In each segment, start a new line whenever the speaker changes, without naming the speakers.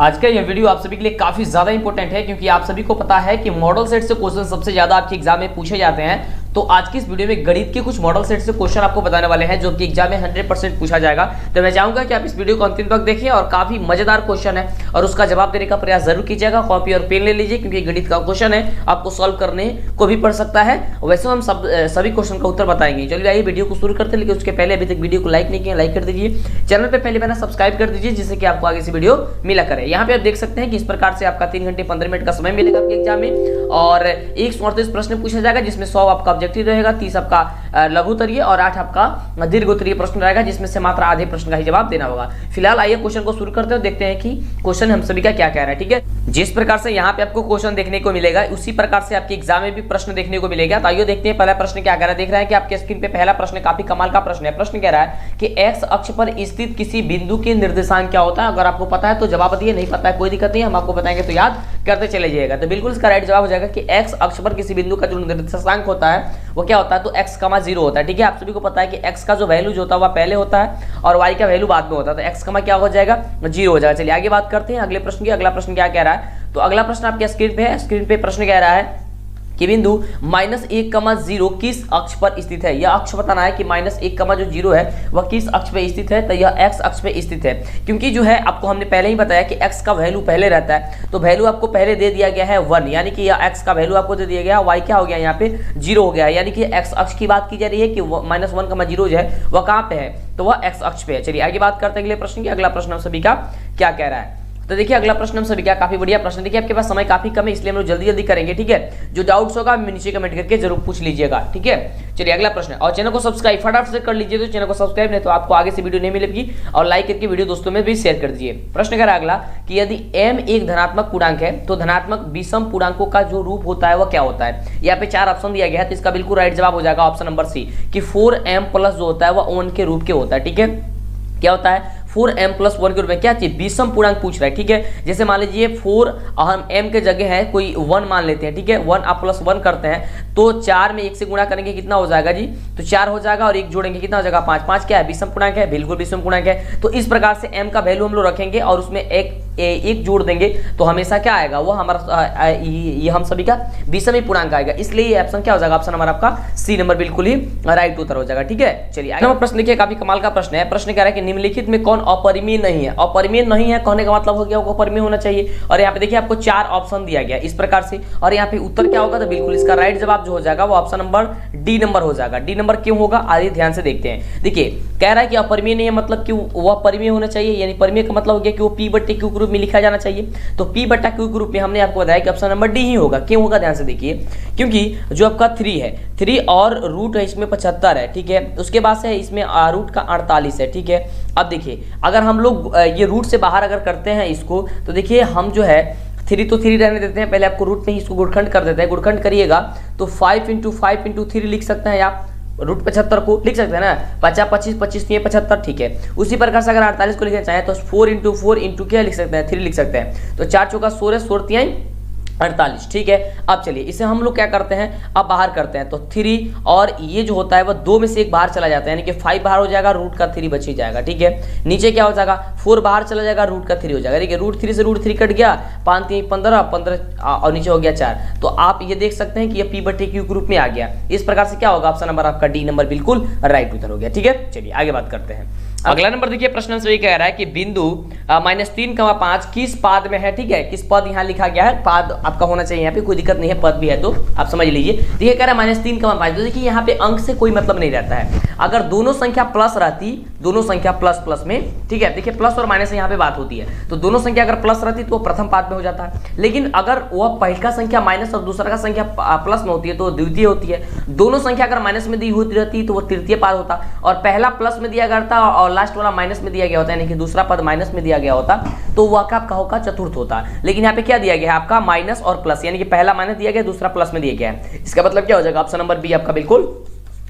आज का यह वीडियो आप सभी के लिए काफी ज्यादा इंपॉर्टेंट है क्योंकि आप सभी को पता है कि मॉडल सेट से क्वेश्चन सबसे ज्यादा आपके एग्जाम में पूछे जाते हैं। तो आज की इस वीडियो में गणित के कुछ मॉडल सेट से क्वेश्चन आपको बताने वाले हैं जो कि एग्जाम में 100% पूछा जाएगा। तो मैं चाहूंगा कि आप इस वीडियो को अंतिम तक देखिए और काफी मजेदार क्वेश्चन है और उसका जवाब देने का प्रयास जरूर कीजिएगा। कॉपी और पेन ले लीजिए क्योंकि गणित का क्वेश्चन है, आपको सॉल्व करने को भी पड़ सकता है। वैसे हम सभी क्वेश्चन का उत्तर बताएंगे। चलिए आइए वीडियो को शुरू करते हैं, लेकिन उसके पहले अभी तक वीडियो को लाइक नहीं किया, लाइक कर दीजिए। चैनल पर पहले मैंने सब्सक्राइब कर दीजिए जिससे कि आपको आगे से वीडियो मिला करे। यहाँ पे आप देख सकते हैं कि इस प्रकार से आपका 3 घंटे 15 मिनट का समय मिलेगा आपके एग्जाम में और 138 प्रश्न पूछा जाएगा जिसमें 100 आपका ऑब्जेक्टिव रहेगा, 30 आपका लघु उत्तरीय और 8 आपका दीर्घ उत्तरीय प्रश्न रहेगा जिसमें से मात्र आधे प्रश्न का ही जवाब देना होगा। फिलहाल आइए क्वेश्चन को शुरू करते हैं, देखते हैं कि क्वेश्चन हम सभी का क्या कह रहा है। ठीक है, जिस प्रकार से यहाँ पे आपको क्वेश्चन देखने को मिलेगा उसी प्रकार से आपके एग्जाम में भी प्रश्न देखने को मिलेगा। तो आइए देखते हैं पहला प्रश्न क्या कह रहा है। देख रहे हैं कि आपके स्क्रीन पे पहला प्रश्न काफी कमाल का प्रश्न है। प्रश्न कह रहा है कि एक्स अक्ष पर स्थित किसी बिंदु के निर्देशांक क्या होता है। अगर आपको पता है तो जवाब दिए, नहीं पता है कोई दिक्कत नहीं, हम आपको बताएंगे तो याद करते चले जाइएगा। तो बिल्कुल इसका राइट जवाब हो जाएगा कि एक्स अक्ष पर किसी बिंदु का जो निर्देशांक होता है वो क्या होता है, तो x, 0 होता है। ठीक है, आप सभी को पता है कि x का जो वैल्यू जो होता है वह पहले होता है और y का वैल्यू बाद में होता है। तो x, क्या हो जाएगा, 0 हो जाएगा। चलिए आगे बात करते हैं अगले प्रश्न की। अगला प्रश्न क्या कह रहा है, तो अगला प्रश्न आपके स्क्रीन पे है। स्क्रीन पे प्रश्न कह रहा है कि बिंदु -1,0 किस अक्ष पर स्थित है। यह अक्ष बताना है कि -1, जो 0 है वह किस अक्ष पे स्थित है। तो यह x अक्ष पे स्थित है क्योंकि जो है आपको हमने पहले ही बताया कि x का वैल्यू पहले रहता है। तो वैल्यू आपको पहले दे दिया गया है 1, यानी कि यह x का वैल्यू आपको दे दिया गया है, y क्या हो गया यहाँ पे 0 हो गया है। यानी कि x अक्ष की बात की जा रही है कि -1,0 जो है वह कहाँ पे है, तो वह x अक्ष पे है। चलिए आगे बात करते हैं अगले प्रश्न की। अगला प्रश्न हम सभी का क्या कह रहा है, तो देखिए अगला प्रश्न हम सभी का काफी बढ़िया प्रश्न। देखिए आपके पास समय काफी कम है इसलिए हम लोग जल्दी करेंगे। ठीक है, जो डाउट्स होगा नीचे कमेंट करके जरूर पूछ लीजिएगा। ठीक है, चलिए अगला प्रश्न, और चैनल को सब्सक्राइब फटाफट से कर लीजिए। तो चैनल को सब्सक्राइब नहीं तो आपको आगे से वीडियो नहीं मिलेगी, और लाइक करके वीडियो दोस्तों में भी शेयर कर दीजिए। प्रश्न कह रहा है अगला कि यदि m एक धनात्मक पूर्णांक है तो धनात्मक विषम पूर्णांकों का जो रूप होता है वह क्या होता है। यहाँ पे 4 ऑप्शन दिया गया है, तो इसका बिल्कुल राइट जवाब हो जाएगा ऑप्शन नंबर सी कि 4m+ जो होता है वह 1 के रूप के होता है। ठीक है, क्या होता है 4m+1 के रूप में, क्या चीज विषम पूर्णांक पूछ रहा है। ठीक है, जैसे मान लीजिए 4 हम m के जगह है कोई 1 मान लेते हैं। ठीक है, 1 आप +1 करते हैं तो 4 में 1 से गुणा करेंगे कितना हो जाएगा जी, तो 4 हो जाएगा और 1 जोड़ेंगे कितना हो जाएगा 5। 5 क्या है, विषम पूर्णांक है, बिल्कुल विषम पूर्णांक है। तो इस प्रकार से m का वैल्यू हम लोग रखेंगे और उसमें एक जोड़ देंगे तो हमेशा क्या आएगा, वो हमारा ये हम सभी का विषम ही पूर्णांक आएगा। इसलिए ये ऑप्शन क्या हो जाएगा, ऑप्शन हमारा आपका सी नंबर बिल्कुल ही राइट उत्तर हो जाएगा। ठीक है, चलिए आगे प्रश्न देखिए, काफी कमाल का प्रश्न है। प्रश्न कह रहा है कि निम्नलिखित में कौन अपरिमेय नहीं है। अपरिमेय नहीं है कहने का मतलब हो गया वो अपरिमेय होना चाहिए, और यहाँ पे देखिए आपको 4 ऑप्शन दिया गया इस प्रकार से, और यहाँ पे उत्तर क्या होगा, तो बिल्कुल इसका राइट जवाब जो हो जाएगा वो ऑप्शन नंबर डी नंबर हो जाएगा। डी नंबर क्यों होगा, आइए ध्यान से देखते हैं। देखिए कह रहा है कि अपरिमेय नहीं है मतलब कि वह परिमेय होना चाहिए, यानी परिमेय का मतलब हो गया कि वो P/Q के रूप में लिखा जाना चाहिए। तो P/Q के रूप में हमने आपको बताया कि ऑप्शन नंबर डी ही होगा। क्यों होगा, ध्यान से देखिए, क्योंकि जो आपका 3 है, 3 और रूट है इसमें 75 है। ठीक है, उसके बाद से इसमें रूट का 48 है। ठीक है, अब देखिए अगर हम लोग ये रूट से बाहर अगर करते हैं इसको, तो देखिए हम जो है 3 तो 3 रहने देते हैं, पहले आपको रूट में ही इसको गुणखंड कर देते हैं। गुणखंड करिएगा तो 5 × 5 × 3 लिख सकते हैं आप, रूट 75 को लिख सकते हैं ना, 50 25 25 75। ठीक है, उसी प्रकार से अगर 48 को लिखना चाहें तो 4 × 4 × क्या लिख सकते हैं, 3 लिख सकते हैं। तो 4 चौका 16 16 3 48। ठीक है, अब चलिए इसे हम लोग क्या करते हैं, अब बाहर करते हैं। तो 3 और ये जो होता है वह 2 में से एक बाहर चला जाता है, यानी कि 5 बाहर हो जाएगा, रूट का 3 बच ही जाएगा। ठीक है, नीचे क्या हो जाएगा, 4 बाहर चला जाएगा, रूट का 3 हो जाएगा। ठीक है, रूट 3 से रूट 3 कट गया, 5 3 15 15 और नीचे हो गया 4। तो आप ये देख सकते हैं कि ये P/Q के रूप में आ गया। इस प्रकार से क्या होगा, ऑप्शन नंबर आपका डी नंबर बिल्कुल राइट उत्तर हो गया। ठीक है, चलिए आगे बात करते हैं। अगला नंबर देखिए, प्रश्न से कह रहा है कि बिंदु -3,5 किस पाद में है। ठीक है, किस पद यहाँ लिखा गया है, पाद आपका होना चाहिए, यहाँ पे कोई दिक्कत नहीं है, पद भी है तो आप समझ लीजिए। देखिए कह रहा है -3,5, तो देखिए यहाँ पे अंक से कोई मतलब नहीं रहता है। अगर दोनों संख्या प्लस रहती, दोनों संख्या प्लस में, ठीक है, देखिए प्लस और माइनस यहाँ पे बात होती है, तो दोनों संख्या अगर प्लस रहती तो वो प्रथम पाद में हो जाता है। लेकिन अगर वह पहला संख्या माइनस और दूसरा का संख्या प्लस में होती है तो द्वितीय होती है। दोनों संख्या अगर माइनस में दी होती रहती तो वो तृतीय पाद होता, और पहला प्लस में दिया गया था और लास्ट वाला माइनस में दिया गया होता है, यानी कि दूसरा पद माइनस में दिया गया होता तो वह आपका होगा चतुर्थ होता। लेकिन यहाँ पे क्या दिया गया है आपका माइनस और प्लस, यानी कि पहला माइनस दिया गया, दूसरा प्लस में दिया गया है। इसका मतलब क्या हो जाएगा, ऑप्शन नंबर बी आपका बिल्कुल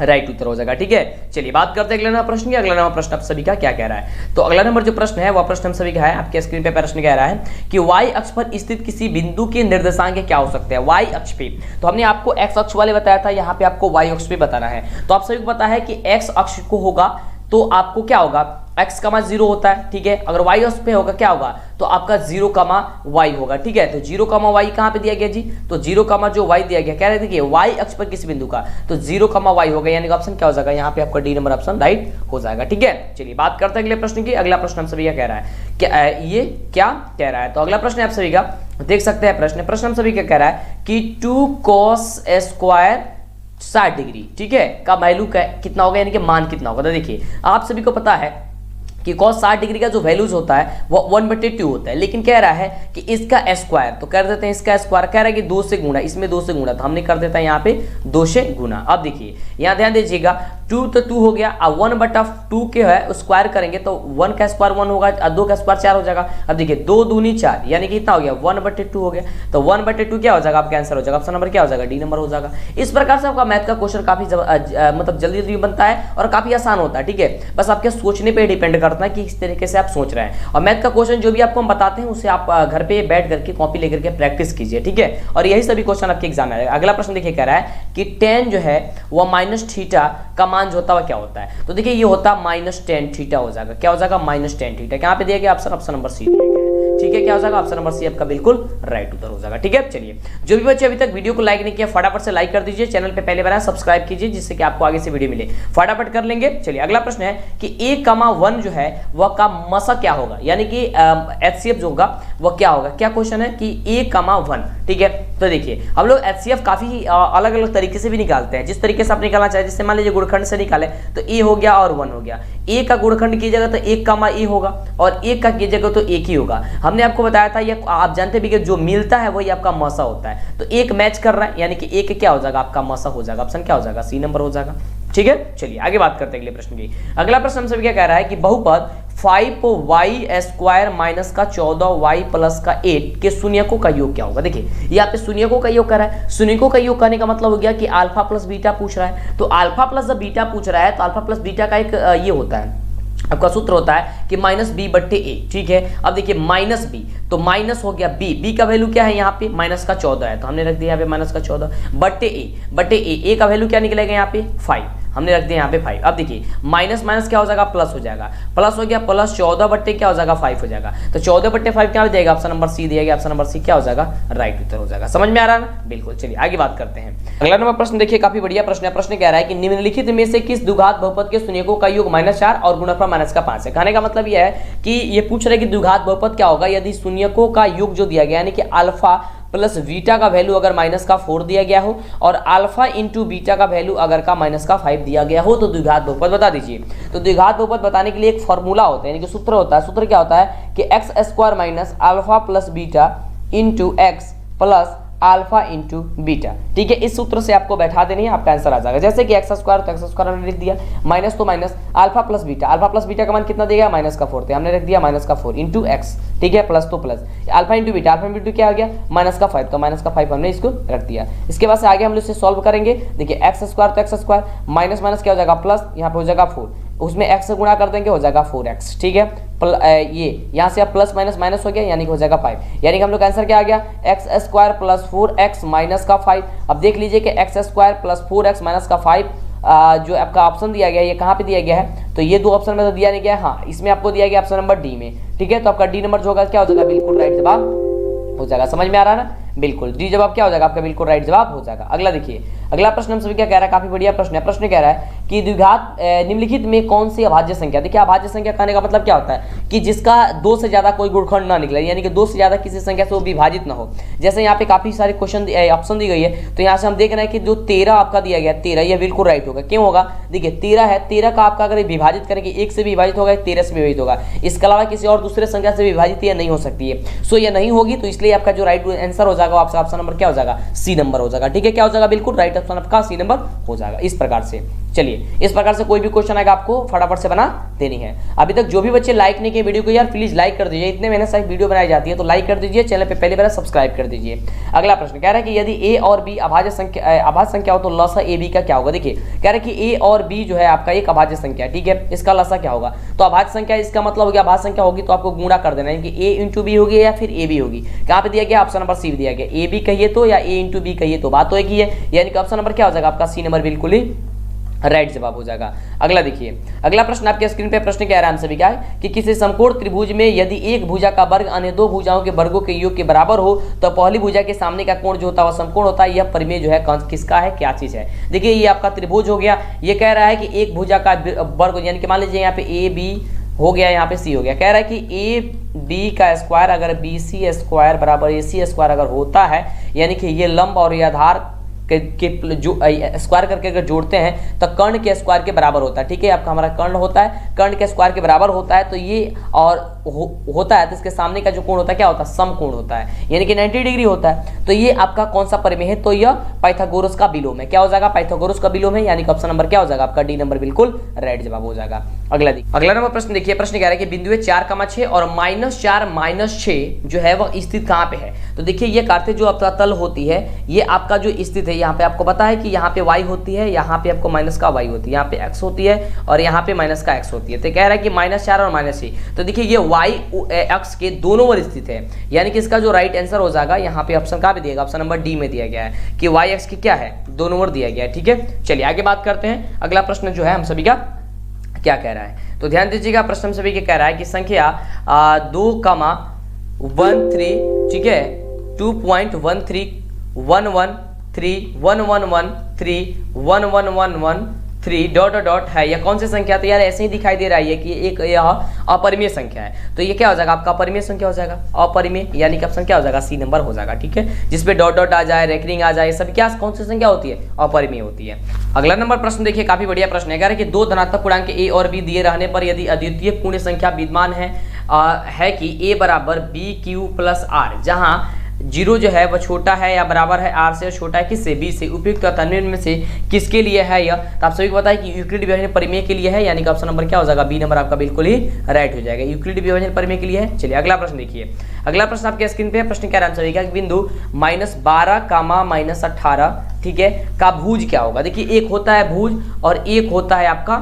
राइट उत्तर हो जाएगा। ठीक है, चलिए बात करते हैं अगला नंबर प्रश्न की। अगला नंबर प्रश्न आप सभी का क्या कह रहा है, तो अगला नंबर जो प्रश्न है वह प्रश्न हम सभी का है, आपके स्क्रीन पे प्रश्न कह रहा है कि y अक्ष पर स्थित किसी बिंदु के निर्देशांक क्या हो सकते हैं। y अक्ष पे तो हमने आपको x अक्ष वाले बताया था, यहाँ पे आपको y अक्ष पे बताना है। तो आप सभी को पता है कि x अक्ष को होगा तो आपको क्या होगा, x कमा 0 होता है, ठीक है। अगर y उस पे होगा क्या होगा, तो आपका 0 कमा y होगा, ठीक है। तो 0 कमा y कहाँ पे दिया गया जी, तो 0 कमा जो y दिया गया, कह रहे थे कि y अक्ष पर किस बिंदु का, तो 0 कमा y होगा, यानी कि ऑप्शन क्या हो जाएगा यहाँ पे आपका डी नंबर ऑप्शन राइट हो जाएगा, ठीक है। चलिए बात करते हैं अगले प्रश्न की। अगला प्रश्न हम सभी का कह रहा है क्या, ये क्या कह रहा है, तो अगला प्रश्न आप सभी का देख सकते हैं। प्रश्न हम सभी क्या कह रहा है कि 2 cos स्क्वायर 60 डिग्री, ठीक है, का वैल्यू कितना होगा, यानी कि मान कितना होगा। तो देखिए आप सभी को पता है कि cos 60 डिग्री का जो वैल्यूज होता है वो 1/2 होता है, लेकिन कह रहा है कि इसका स्क्वायर, तो कर देते हैं इसका स्क्वायर, कह रहा है कि 2 से गुणा, इसमें 2 से गुणा, तो हमने कर देता है यहाँ पे 2 से गुणा। अब देखिए यहाँ ध्यान दीजिएगा, 2 तो 2 हो गया, अब 1/2 के है स्क्वायर करेंगे तो 1 का स्क्वायर 1 होगा, 2 का स्क्वायर 4 हो जाएगा। अब देखिए 2 दूनी 4, यानी कि इतना हो गया 1/2 हो गया, तो 1/2 क्या हो जाएगा, आपका आंसर हो जाएगा, ऑप्शन नंबर क्या हो जाएगा, डी नंबर हो जाएगा। इस प्रकार से आपका मैथ का क्वेश्चन काफी मतलब जल्दी जल्दी बनता है और काफी आसान होता है, ठीक है। बस आपके सोचने पे डिपेंड करता है कि इस तरीके से आप सोच रहे हैं। और मैथ का क्वेश्चन जो भी आपको हम बताते हैं उसे आप घर पे बैठ करके कॉपी लेकर के प्रैक्टिस कीजिए, ठीक है। और यही सभी क्वेश्चन आपके एग्जाम में आएगा। अगला प्रश्न देखिए कह रहा है कि tan जो है वो -θ का मान जो होता है क्या होता है, तो देखिए ये होता -tan θ हो जाएगा, क्या हो जाएगा, -tan θ। कहां पे दिया गया ऑप्शन नंबर सी दिया गया, ठीक है, क्या हो जाएगा, ऑप्शन नंबर सी आपका बिल्कुल राइट उत्तर हो जाएगा, ठीक है। चलिए जो भी बच्चे अभी तक वीडियो को लाइक नहीं किया फटाफट से लाइक कर दीजिए, चैनल पे पहले बार सब्सक्राइब कीजिए जिससे कि आपको आगे से वीडियो मिले, फटाफट कर लेंगे। चलिए अगला प्रश्न है कि a,1 जो है वह का मसा क्या होगा, यानी कि HCF जो होगा वह क्या होगा। क्या क्वेश्चन है कि a,1, ठीक है। तो देखिए हम लोग HCF काफी अलग अलग तरीके से भी निकालते हैं, जिस तरीके से आप निकालना चाहे, जैसे मान लीजिए गुणखंड से निकाले तो a हो गया और 1 हो गया, a का गुणखंड कीजिएगा तो 1, a होगा और 1 का कीजिएगा तो 1 ही होगा। हमने आपको बताया था ये आप जानते भी कि जो मिलता है वही आपका मसा होता है, तो 1 मैच कर रहा है, यानी कि 1 क्या हो जाएगा, आपका मसा हो जाएगा, ऑप्शन क्या हो जाएगा, सी नंबर हो जाएगा, ठीक है। चलिए आगे बात करते हैं अगले प्रश्न की। अगला प्रश्न हमसे क्या कह रहा है कि बहुपद 5y² माइनस का 14y प्लस का 8 के शून्यकों का योग क्या होगा। देखिए यहाँ पे शून्यकों का योग कर रहा है, शून्यकों का योग करने का मतलब हो गया कि अल्फा प्लस बीटा पूछ रहा है, तो अल्फा प्लस जब बीटा पूछ रहा है तो अल्फा प्लस बीटा का एक ये होता है, आपका सूत्र होता है कि -b/a, ठीक है। अब देखिए -b, तो माइनस हो गया b का वैल्यू क्या है यहाँ पे, माइनस का 14 है, तो हमने रख दिया यहाँ पे माइनस का 14/a, a का वैल्यू क्या निकलेगा यहाँ पे 5, हमने रख दिया यहाँ पे 5। अब देखिए माइनस माइनस क्या हो जाएगा, प्लस हो जाएगा, प्लस हो गया, प्लस 14 क्या हो जाएगा 5 हो जाएगा, तो 14/5 क्या हो जाएगा, ऑप्शन नंबर सी दिया गया, ऑप्शन नंबर सी क्या हो जाएगा, राइट उत्तर हो जाएगा। समझ में आ रहा है ना, बिल्कुल। चलिए आगे बात करते हैं। अगला नंबर प्रश्न देखिए काफी बढ़िया प्रश्न है। प्रश्न कह रहा है कि निम्नलिखित में से किस द्विघात बहुपद के शून्यकों का योग -4 और गुणनफल -5 है। कहने का मतलब यह है कि ये पूछ रहे कि द्विघात बहुपद क्या होगा यदि शून्यकों का योग जो दिया गया यानी कि अल्फा प्लस बीटा का वैल्यू अगर -4 दिया गया हो और अल्फा इंटू बीटा का वैल्यू अगर का -5 दिया गया हो तो द्विघात बहुपद बता दीजिए। तो द्विघात बहुपद बताने के लिए एक फॉर्मूला होता है, यानी कि सूत्र होता है। सूत्र क्या होता है कि x² minus alpha plus beta into x plus alpha into beta, ठीक है। इस सूत्र से आपको बैठा देनी है, आपका आंसर आ जाएगा। जैसे कि x² तो x² हमने लिख दिया, माइनस तो माइनस, अल्फा प्लस बीटा का मान कितना देगा, -4 हमने रख दिया -4 इंटू एक्स, ठीक है, प्लस तो प्लस, अल्फा इंटू बीटा क्या आ गया -5, तो -5 हमने इसको रख दिया। इसके बाद से आगे हम लोग इसे सॉल्व करेंगे। देखिए x² तो x² माइनस माइनस क्या हो जाएगा प्लस, यहाँ पे हो जाएगा 4, उसमें x से गुणा कर देंगे हो जाएगा 4x, ठीक है। ये यहाँ से अब प्लस माइनस माइनस हो गया यानी कि हो जाएगा 5, यानी कि हम लोग का आंसर क्या आ गया, x² प्लस 4x माइनस का 5। अब देख लीजिए कि x² प्लस 4x माइनस का 5 जो आपका ऑप्शन दिया गया है ये कहाँ पे दिया गया है, तो ये 2 ऑप्शन में तो दिया नहीं गया है, हाँ इसमें आपको दिया गया ऑप्शन नंबर डी में, ठीक है। तो आपका डी नंबर जो होगा क्या हो जाएगा, बिल्कुल राइट जवाब हो जाएगा। समझ में आ रहा है ना, बिल्कुल डी जवाब क्या हो जाएगा आपका, बिल्कुल राइट जवाब हो जाएगा। अगला देखिए अगला प्रश्न हम सभी क्या कह रहा है, काफी बढ़िया प्रश्न है। प्रश्न कह रहा है कि द्विघात निम्नलिखित में कौन सी अभाज्य संख्या, देखिए अभाज्य संख्या कहने का मतलब क्या होता है कि जिसका 2 से ज्यादा कोई गुणखंड ना निकले, यानी कि 2 से ज्यादा किसी संख्या से वो विभाजित ना हो। जैसे यहाँ पे काफी सारे क्वेश्चन ऑप्शन दी गई है, तो यहाँ से हम देख रहे हैं कि जो 13 आपका दिया गया 13 ये बिल्कुल राइट होगा। क्यों होगा, देखिए 13 है, 13 का आपका अगर विभाजित करेंगे 1 से विभाजित होगा, 13 से विभाजित होगा, इसके अलावा किसी और दूसरे संख्या से विभाजित ये नहीं हो सकती है। सो ये नहीं होगी, तो इसलिए आपका जो राइट आंसर हो जाएगा आपका ऑप्शन नंबर क्या हो जाएगा, सी नंबर हो जाएगा, ठीक है। क्या हो जाएगा, बिल्कुल राइट ऑप्शन आपका सी नंबर हो जाएगा। इस प्रकार से चलिए इस प्रकार से कोई भी क्वेश्चन आएगा आपको फटाफट से बना देनी है। अभी तक जो भी बच्चे लाइक नहीं किए वीडियो को, यार प्लीज लाइक कर दीजिए, इतने मेहनत से वीडियो बनाई जाती है तो लाइक कर दीजिए, चैनल पे पहली बार सब्सक्राइब कर दीजिए। अगला प्रश्न कह रहा है कि यदि a और b अभाज्य संख्या हो तो लसा ab का क्या होगा। देखिए कह रहा है कि a और b जो है आपका एक अभाज्य संख्या, ठीक है, इसका लसा क्या होगा, तो अभाज्य संख्या इसका मतलब हो गया अभाज्य संख्या होगी तो आपको गुणा कर देना है कि a इंटू बी होगी या फिर ab होगी। कहाँ पे दिया गया, ऑप्शन नंबर सी दिया गया, ab कहिए तो या a इंटू बी कहिए तो बात तो एक ही है, यानी कि ऑप्शन नंबर क्या हो जाएगा आपका सी नंबर बिल्कुल ही राइट जवाब हो जाएगा। अगला देखिए, अगला प्रश्न आपके स्क्रीन पे प्रश्न क्या है हम सभी का है कि किसी समकोण त्रिभुज में यदि एक भुजा का वर्ग अन्य दो भुजाओं के वर्गों के योग के बराबर हो तो पहली भुजा के सामने का कोण जो होता है वह समकोण होता है। यह परिमेय जो है किसका है, क्या चीज है। देखिए ये आपका त्रिभुज हो गया, ये कह रहा है कि एक भुजा का वर्ग यानी कि मान लीजिए यहाँ पे ए बी हो गया, यहाँ पे सी हो गया, कह रहा है कि ए बी का स्क्वायर अगर बी सी स्क्वायर बराबर ए सी स्क्वायर अगर होता है, यानी कि ये लंब और ये आधार के जो स्क्वायर करके अगर जोड़ते हैं तो कर्ण के स्क्वायर के बराबर होता है। ठीक है, आपका हमारा कर्ण होता है, कर्ण के स्क्वायर के बराबर होता है, तो ये और होता है तो इसके सामने का जो कोण होता है क्या होता है, समकोण होता है, यानी कि 90 डिग्री होता है। तो ये आपका कौन सा परिमेय है, तो यह पाइथागोरस का विलोम है। क्या हो जाएगा, पाइथागोरस का विलोम है, यानी कि ऑप्शन नंबर क्या हो जाएगा आपका डी नंबर बिल्कुल राइट जवाब हो जाएगा। अगला नंबर प्रश्न देखिए, प्रश्न कह रहा है कि बिंदु 4,6 और -4 -6 जो है वह स्थित कहाँ पे है। तो देखिए ये कार्तेय जो आपका तल होती है ये आपका जो स्थित है, यहाँ पे आपको पता है कि यहाँ पे y होती है, यहाँ पे आपको माइनस का y होती है, यहाँ पे x होती है और यहाँ पे माइनस का x होती है। तो कह रहा है कि -4 और -6, तो देखिए ये y x के दोनों ओर स्थित है, यानी कि इसका जो राइट आंसर हो जाएगा यहाँ पे ऑप्शन कहाँ पे दिएगा, ऑप्शन नंबर डी में दिया गया है कि y x की क्या है, दोनों ओर दिया गया है। ठीक है, चलिए आगे बात करते हैं। अगला प्रश्न जो है हम सभी का क्या कह रहा है, तो ध्यान दीजिएगा प्रश्न हम सभी के कह रहा है कि संख्या 2,13 ठीक है 2.13 113 1113 डॉट है, यह कौन सी संख्या, तो यार ऐसे ही दिखाई दे रहा है कि एक यह अपरिमेय संख्या है। तो ये क्या हो जाएगा आपका अपरिमेय संख्या हो जाएगा, अपरिमेय, यानी कि ऑप्शन क्या हो जाएगा, सी नंबर हो जाएगा। ठीक है, जिसपे डॉट आ जाए, रेकरिंग आ जाए, सब क्या कौन सी संख्या होती है, अपरिमेय होती है। अगला नंबर प्रश्न देखिए, काफी बढ़िया प्रश्न है, कह रहा है कि दो धनात्मक पूर्णांक ए और बी दिए रहने पर यदि अद्वितीय पूर्ण संख्या विद्यमान है कि ए बराबर बी क्यू प्लस आर, जहां 0 जो है वह छोटा है या बराबर है r से, छोटा है किससे, b से, उपयुक्त तथा निम्न में से किसके लिए है यह। तो आप सभी को पता है कि यूक्लिड विभाजन परिमेय के लिए है, यानी कि ऑप्शन नंबर क्या हो जाएगा, बी नंबर आपका बिल्कुल ही राइट हो जाएगा, यूक्लिड विभाजन परिमेय के लिए है। चलिए अगला प्रश्न देखिए, अगला प्रश्न आपके स्क्रीन पे है, प्रश्न क्या आंसर है, बिंदु -12, -18 ठीक है का भुज क्या होगा। देखिए एक होता है भुज और एक होता है आपका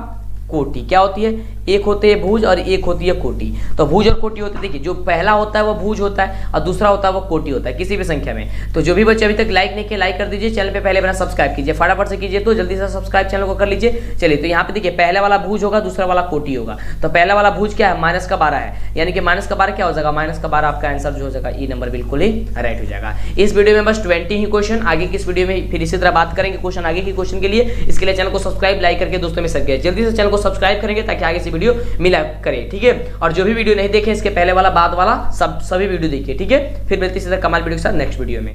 कोटि। क्या होती है, एक होते है भुज और एक होती है कोटि। तो भुज और कोटि होते हैं, देखिए जो पहला होता है वो भुज होता है और दूसरा होता है वो कोटि होता है किसी भी संख्या में। तो जो भी बच्चे अभी तक लाइक नहीं किए लाइक कर दीजिए, चैनल पे पहले बना सब्सक्राइब कीजिए, फटाफट से कीजिए, तो जल्दी से सब्सक्राइब चैनल को कर लीजिए। चलिए तो यहाँ पे देखिए पहला वाला भुज होगा, दूसरा वाला कोटि होगा। तो पहला वाला भुज क्या है, -12 है, यानी कि -12 क्या हो जाएगा, -12 आपका आंसर जो हो जाएगा ई नंबर बिल्कुल ही राइट हो जाएगा। इस वीडियो में बस 20 ही क्वेश्चन, आगे की इस वीडियो में फिर इसी तरह बात करेंगे क्वेश्चन, आगे की क्वेश्चन के लिए। इसके लिए चैनल को सब्सक्राइब लाइक करके दोस्तों में शेयर किया, जल्दी से चैनल को सब्सक्राइब करेंगे ताकि आगे से वीडियो मिला करें। ठीक है, और जो भी वीडियो नहीं देखे इसके पहले वाला बाद वाला सभी वीडियो देखिए। ठीक है, फिर मिलती है सीधा कमाल वीडियो के साथ नेक्स्ट वीडियो में।